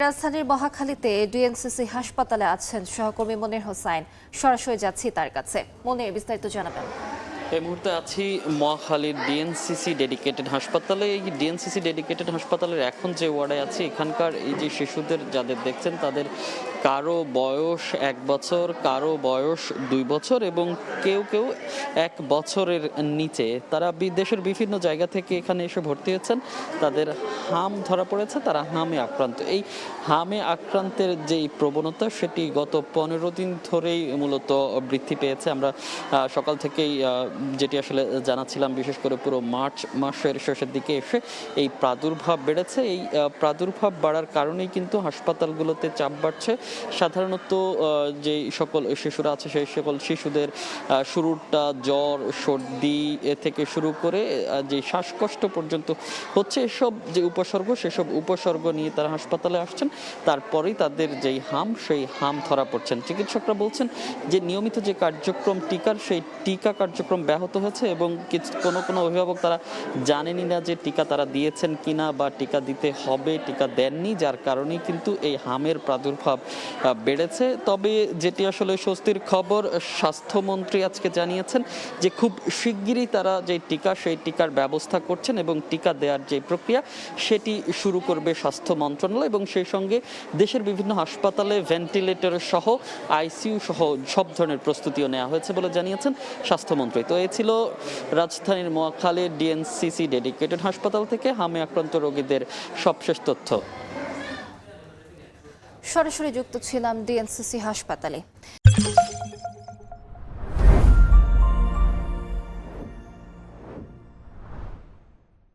রাজধানীর মহাখালীতে ডিএনসিসি হাসপাতালে আছেন সহকর্মী মনির হোসাইন। সরাসরি যাচ্ছি তার কাছে। মনির, বিস্তারিত জানাবেন। এই মুহূর্তে আছি মহাখালীর ডিএনসিসি ডেডিকেটেড হাসপাতালে। এই ডিএনসিসি ডেডিকেটেড হাসপাতালের এখন যে ওয়ার্ডে আছি, এখানকার এই যে শিশুদের যাদের দেখছেন, তাদের কারো বয়স 1 বছর, কারো বয়স 2 বছর এবং কেউ কেউ 1 বছরের নিচে। তারা দেশের বিভিন্ন জায়গা থেকে এখানে এসে ভর্তি হয়েছেন। তাদের হাম ধরা পড়েছে, তারা হামে আক্রান্ত। এই হামে আক্রান্তের যেই প্রবণতা, সেটি গত 15 দিন ধরেই মূলত বৃদ্ধি পেয়েছে। আমরা সকাল থেকেই যেটি আসলে জানাচ্ছিলাম, বিশেষ করে পুরো মার্চ মাসের শেষের দিকে এসে এই প্রাদুর্ভাব বেড়েছে। এই প্রাদুর্ভাব বাড়ার কারণেই কিন্তু হাসপাতালগুলোতে চাপ বাড়ছে। সাধারণত যে সকল শিশুরা আছে, সেই সকল শিশুদের শুরুটা জ্বর, সর্দি থেকে শুরু করে যে শ্বাসকষ্ট পর্যন্ত হচ্ছে, এসব যে উপসর্গ, সেসব উপসর্গ নিয়ে তারা হাসপাতালে আসছেন। তারপরেই তাদের যেই হাম, সেই হাম ধরা পড়ছেন। চিকিৎসকরা বলছেন যে নিয়মিত যে কার্যক্রম টিকার, সেই টিকা কার্যক্রম ব্যাহত হয়েছে এবং কোনো অভিভাবক তারা জানেনই না যে টিকা তারা দিয়েছেন কিনা বা টিকা দিতে হবে, টিকা দেননি, যার কারণেই কিন্তু এই হামের প্রাদুর্ভাব বেড়েছে। তবে যেটি আসলে স্বস্তির খবর, স্বাস্থ্যমন্ত্রী আজকে জানিয়েছেন যে খুব শিগগিরই তারা যে টিকা, সেই টিকার ব্যবস্থা করছেন এবং টিকা দেওয়ার যে প্রক্রিয়া, সেটি শুরু করবে স্বাস্থ্য মন্ত্রণালয় এবং সেই সঙ্গে দেশের বিভিন্ন হাসপাতালে ভেন্টিলেটর সহ আইসিইউ সহ সব ধরনের প্রস্তুতিও নেওয়া হয়েছে বলে জানিয়েছেন স্বাস্থ্যমন্ত্রী। তো এই ছিল রাজধানীর মহাখালীর ডিএনসিসি ডেডিকেটেড হাসপাতাল থেকে হামে আক্রান্ত রোগীদের সবশেষ তথ্য। সরাসরি যুক্ত ছিলাম ডিএনসিসি হাসপাতালে।